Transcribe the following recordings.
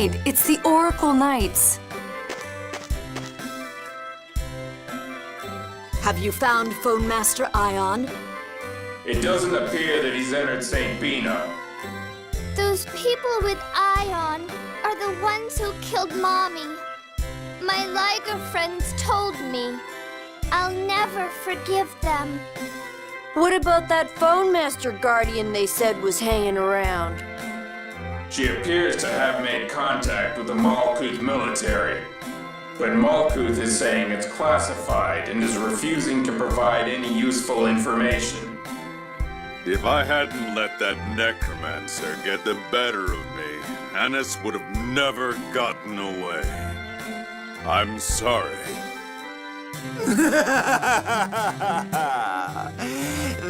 right. It's the Oracle Knights. Have you found Phone Master Ion? It doesn't appear that he's entered St. Bina. Those people with Ion are the ones who killed Mommy. My Liger friends told me. I'll never forgive them. What about that Phone Master Guardian they said was hanging around? She appears to have made contact with the Malkuth military. But Malkuth is saying it's classified and is refusing to provide any useful information. If I hadn't let that necromancer get the better of me, Hannes would have never gotten away. I'm sorry.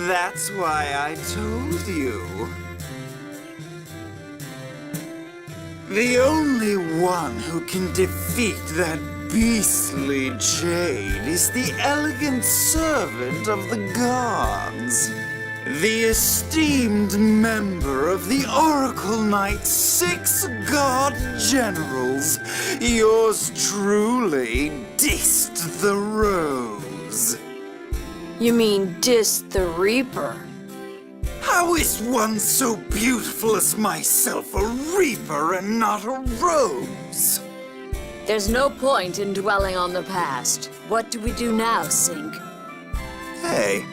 That's why I told you. The only one who can defeat that beastly jade is the elegant servant of the gods. The esteemed member of the Oracle Knights' 6 god generals, yours truly, Dist the Rose. You mean Dis the Reaper? How is one so beautiful as myself a reaper and not a rose? There's no point in dwelling on the past. What do we do now, Sink? Hey,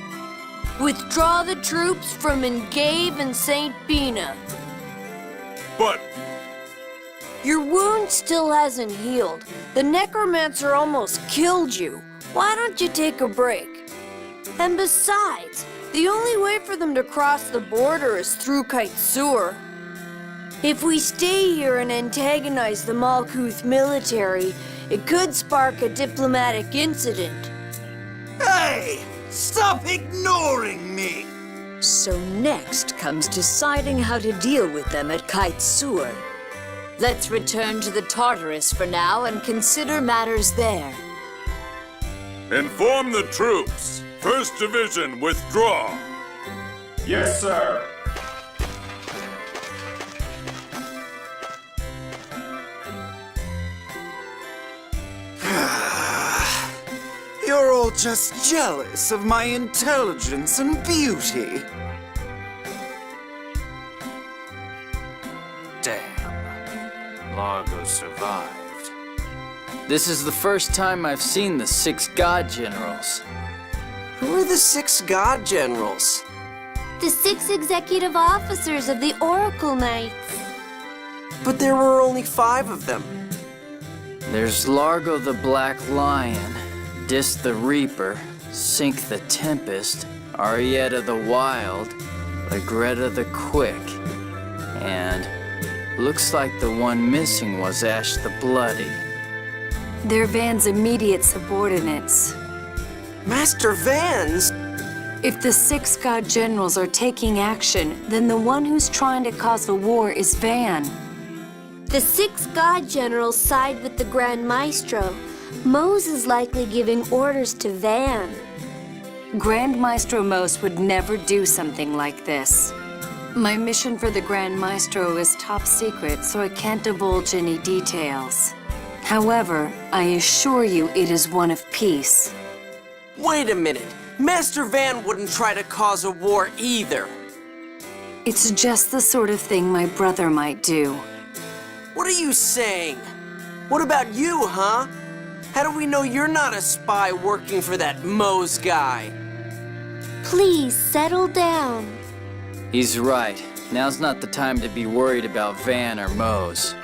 Withdraw the troops from Engave and St. Bina. But Your wound still hasn't healed. The necromancer almost killed you. Why don't you take a break? And besides, the only way for them to cross the border is through Kaitsur. If we stay here and antagonize the Malkuth military, it could spark a diplomatic incident. hey! Stop ignoring me! So next comes deciding how to deal with them at Kaitsur. Let's return to the Tartarus for now and consider matters there. inform the troops. 1st Division, withdraw. Yes, sir. You're all just jealous of my intelligence and beauty. Damn. Largo survived. This is the first time I've seen the 6 god generals. Who are the 6 god generals? The 6 executive officers of the Oracle Knights. But there were only 5 of them. There's Largo the Black Lion, Dis the Reaper, Sink the Tempest, Arietta the Wild, Lagretta the Quick, and looks like the one missing was Ash the Bloody. They're Van's immediate subordinates. Master Vans? If the 6 god generals are taking action, then the one who's trying to cause a war is Van. The 6 god generals side with the Grand Maestro. Mose is likely giving orders to Van. Grand Maestro Mose would never do something like this. My mission for the Grand Maestro is top secret, so I can't divulge any details. However, I assure you it is one of peace. Wait a minute. Master Van wouldn't try to cause a war either. It's just the sort of thing my brother might do. What are you saying? What about you, huh? How do we know you're not a spy working for that Mose guy? Please settle down. He's right. Now's not the time to be worried about Van or Mose.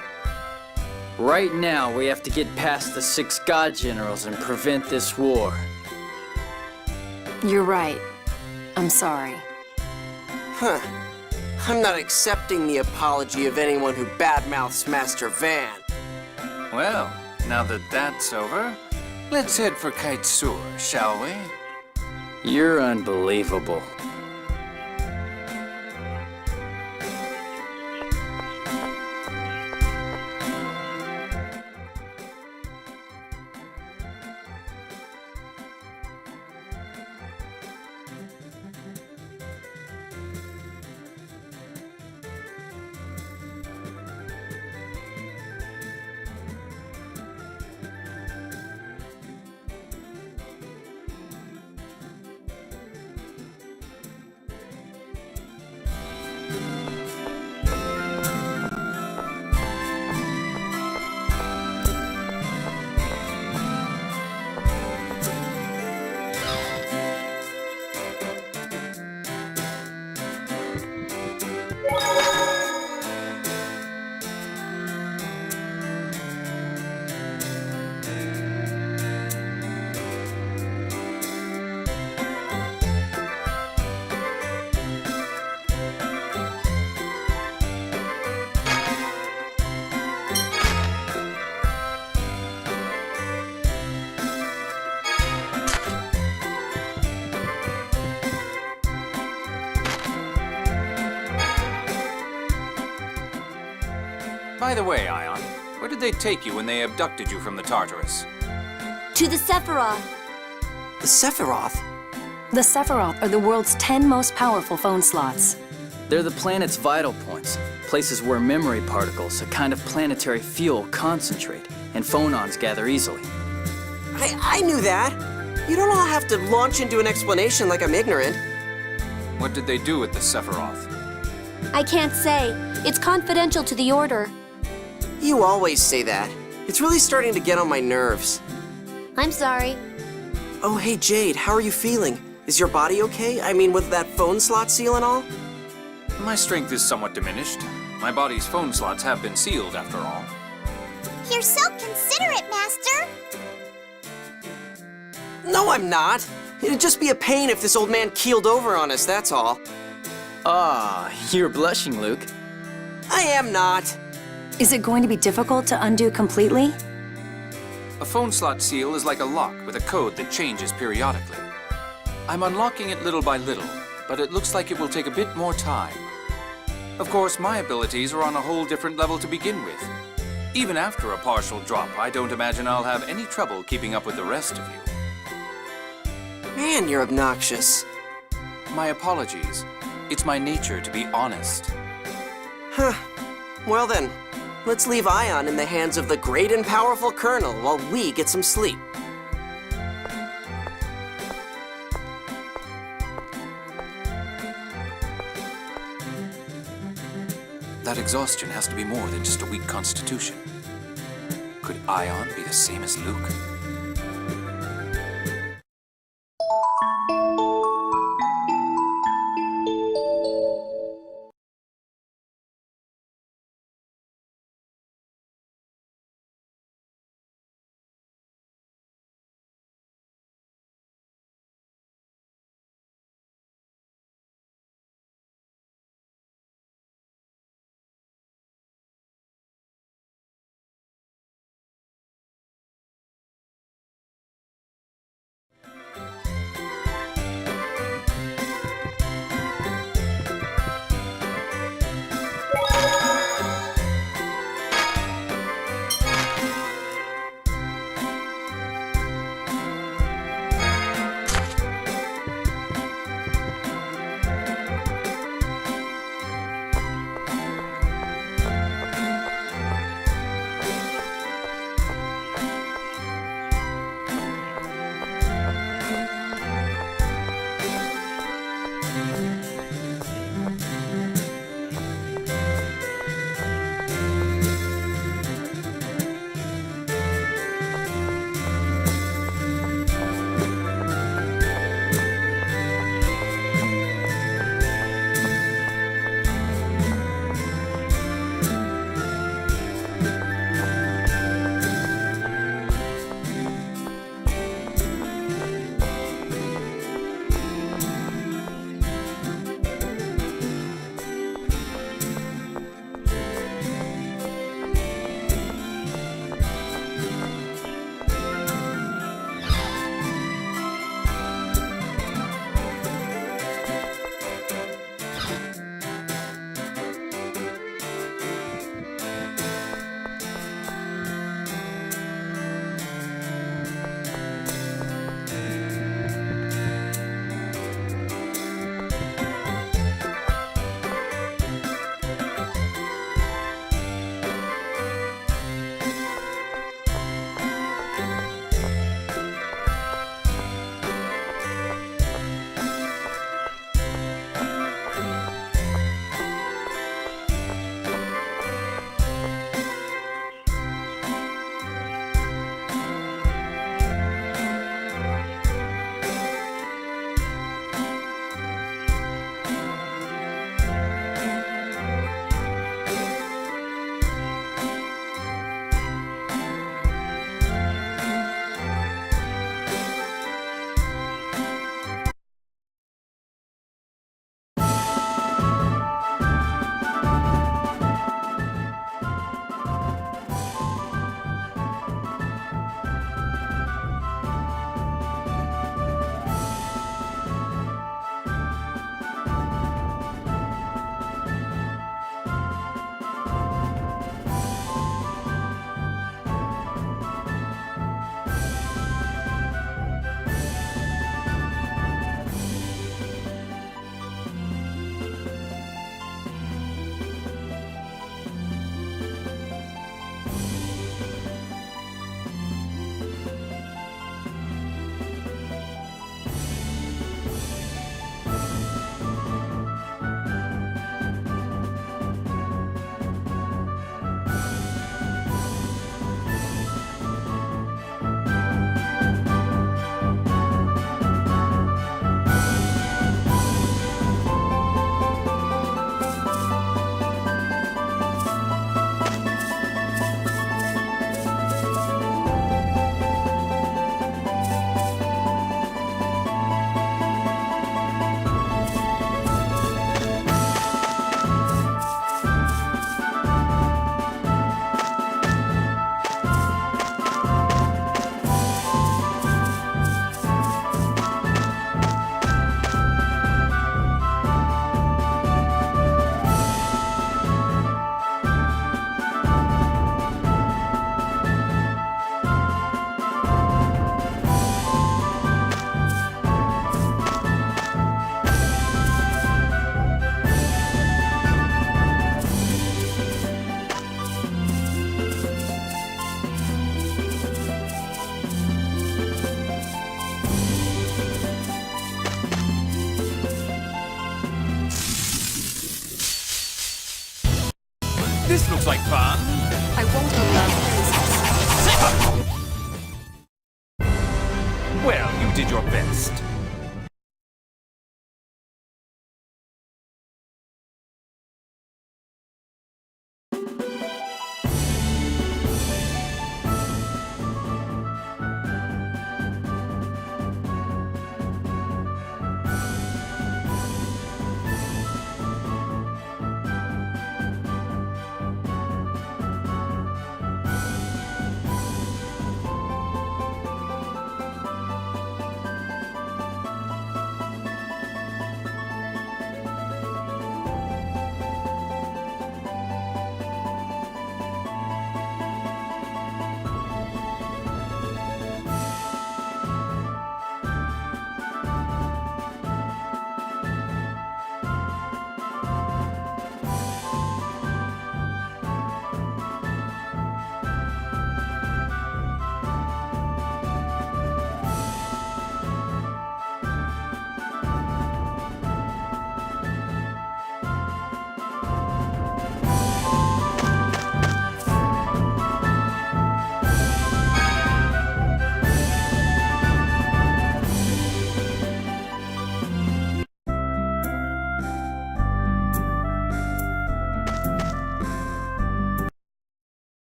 Right now, we have to get past the 6 god generals and prevent this war. You're right. I'm sorry. Huh. I'm not accepting the apology of anyone who badmouths Master Van. Well, now that that's over, Let's head for Kaitsur, shall we? you're unbelievable. By the way, Ion, where did they take you when they abducted you from the Tartarus? To the Sephiroth. The Sephiroth? The Sephiroth are the world's 10 most powerful phone slots. They're the planet's vital points, places where memory particles, a kind of planetary fuel, concentrate, and phonons gather easily. I knew that. You don't all have to launch into an explanation like I'm ignorant. What did they do with the Sephiroth? I can't say. It's confidential to the Order. You always say that. It's really starting to get on my nerves. I'm sorry. Oh, hey, Jade, how are you feeling? Is your body okay? I mean, with that phone slot seal and all? My strength is somewhat diminished. My body's phone slots have been sealed, after all. You're so considerate, Master. No, I'm not. It'd just be a pain if this old man keeled over on us, that's all. Ah, you're blushing, Luke. I am not. Is it going to be difficult to undo completely? A phone slot seal is like a lock with a code that changes periodically. I'm unlocking it little by little, but it looks like it will take a bit more time. Of course, my abilities are on a whole different level to begin with. Even after a partial drop, I don't imagine I'll have any trouble keeping up with the rest of you. Man, you're obnoxious. My apologies. It's my nature to be honest. Huh. Well then, let's leave Ion in the hands of the great and powerful Colonel while we get some sleep. That exhaustion has to be more than just a weak constitution. Could Ion be the same as Luke? This looks like fun. I won't allow this. Well, you did your best.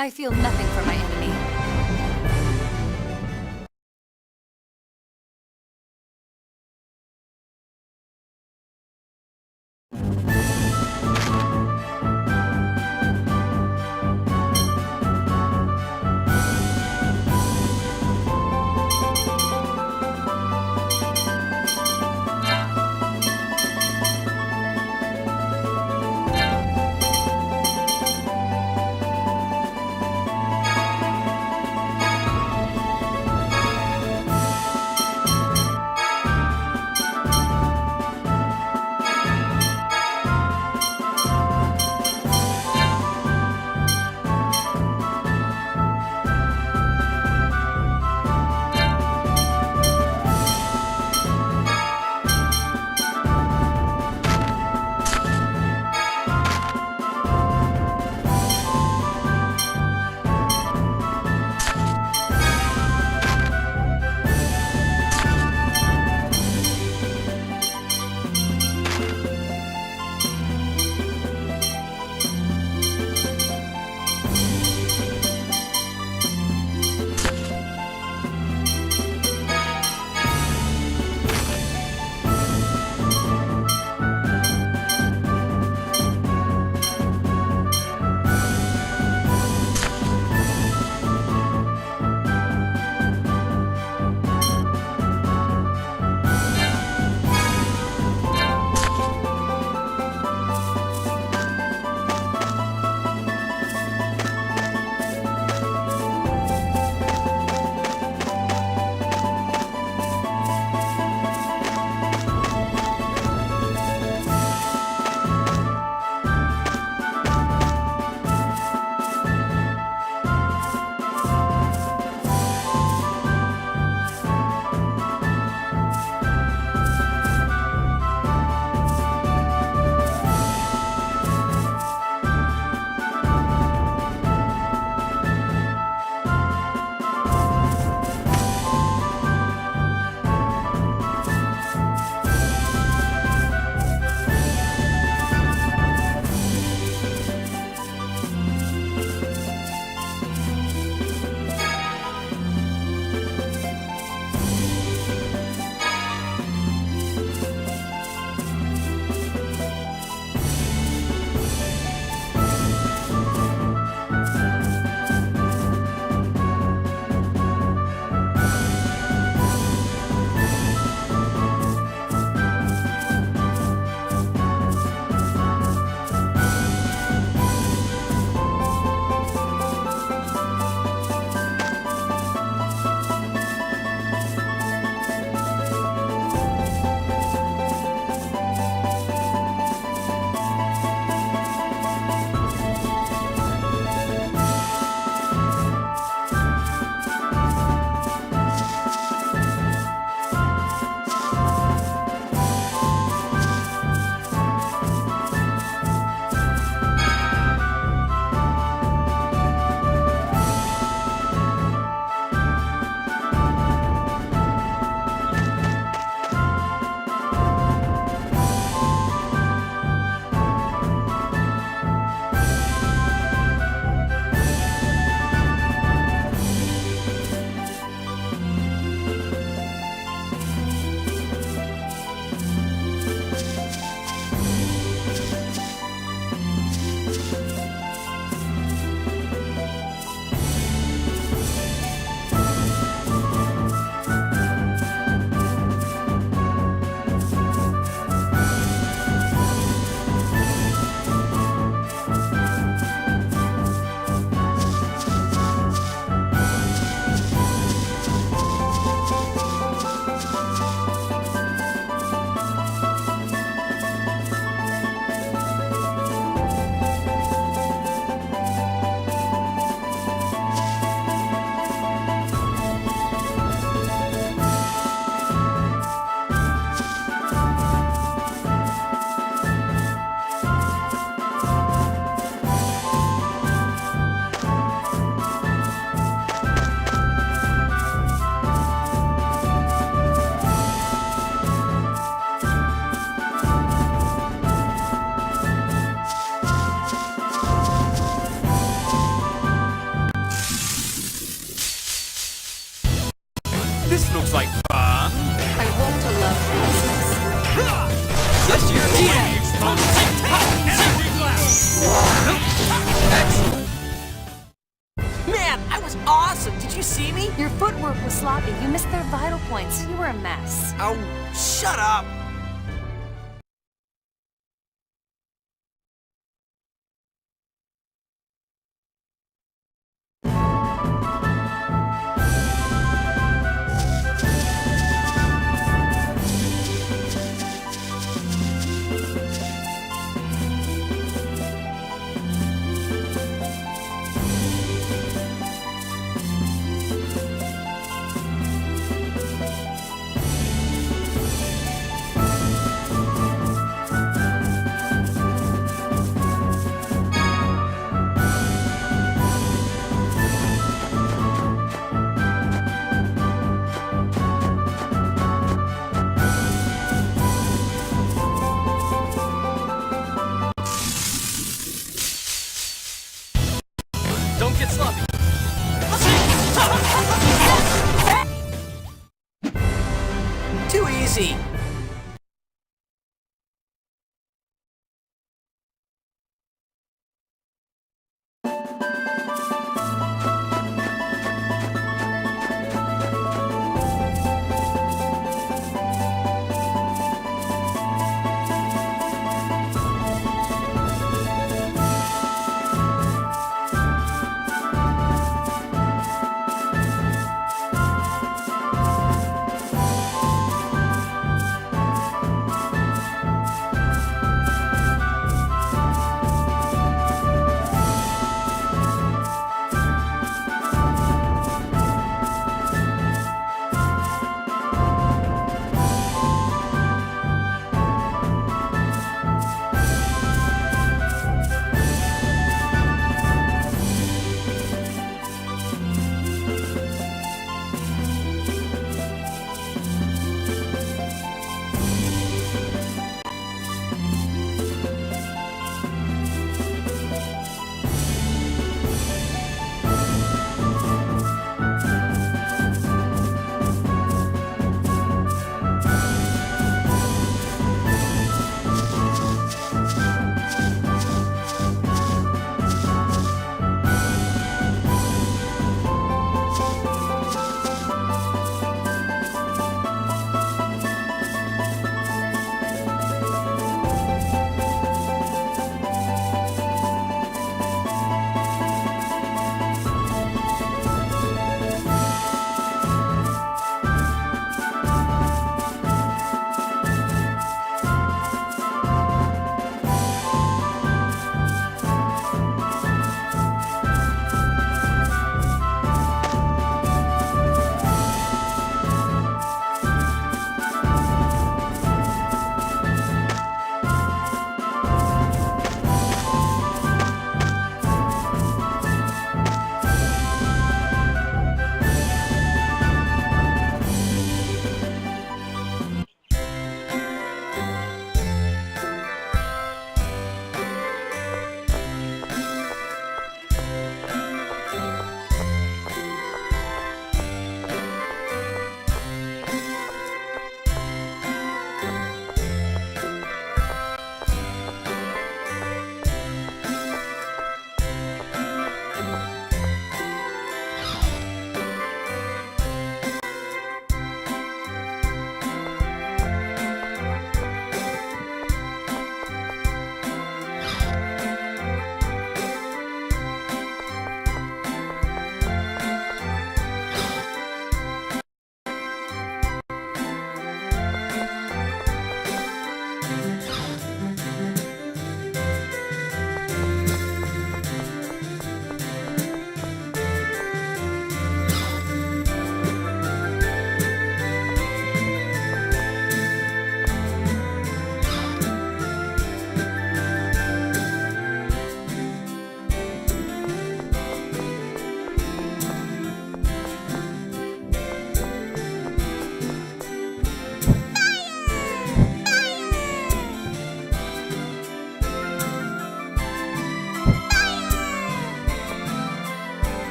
I feel nothing for my enemy. This looks like fun. I want to love Christmas. Yes, you're Excellent. Man, I was awesome. Did you see me? Your footwork was sloppy. You missed their vital points. You were a mess. Oh, shut up. Don't get sloppy. Too easy.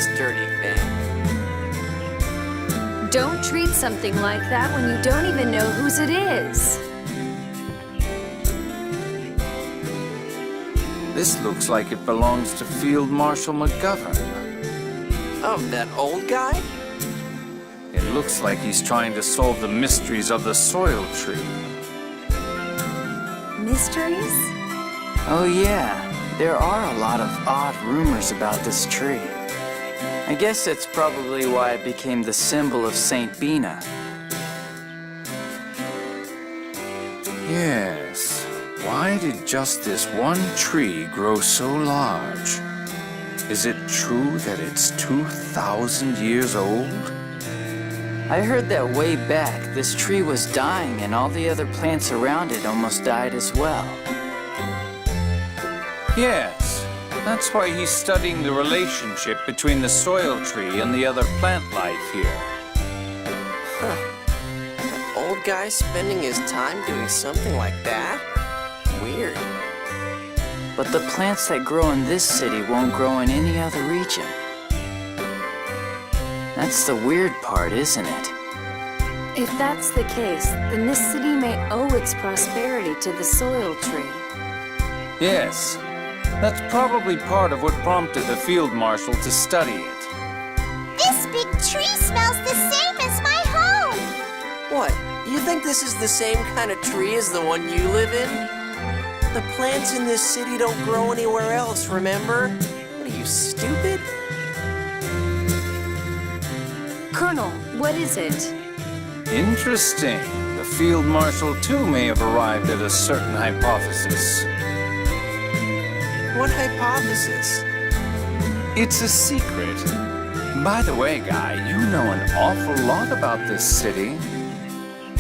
this dirty thing. Don't treat something like that when you don't even know whose it is. This looks like it belongs to Field Marshal McGovern. Oh, that old guy? It looks like he's trying to solve the mysteries of the soil tree. Mysteries? Oh yeah, there are a lot of odd rumors about this tree. I guess that's probably why it became the symbol of Saint Bina. Yes. Why did just this one tree grow so large? Is it true that it's 2,000 years old? I heard that way back, this tree was dying and all the other plants around it almost died as well. Yes. That's why he's studying the relationship between the soil tree and the other plant life here. Huh. An old guy spending his time doing something like that? Weird. But the plants that grow in this city won't grow in any other region. That's the weird part, isn't it? If that's the case, then this city may owe its prosperity to the soil tree. Yes. That's probably part of what prompted the field marshal to study it. This big tree smells the same as my home! What? You think this is the same kind of tree as the one you live in? The plants in this city don't grow anywhere else, remember? What are you, stupid? Colonel, what is it? Interesting. The field marshal too may have arrived at a certain hypothesis. What hypothesis? It's a secret. By the way, Guy, you know an awful lot about this city.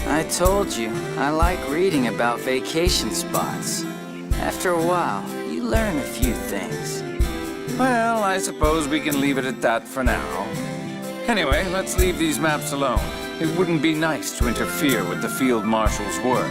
I told you, I like reading about vacation spots. After a while, you learn a few things. Well, I suppose we can leave it at that for now. Anyway, let's leave these maps alone. It wouldn't be nice to interfere with the field marshal's work.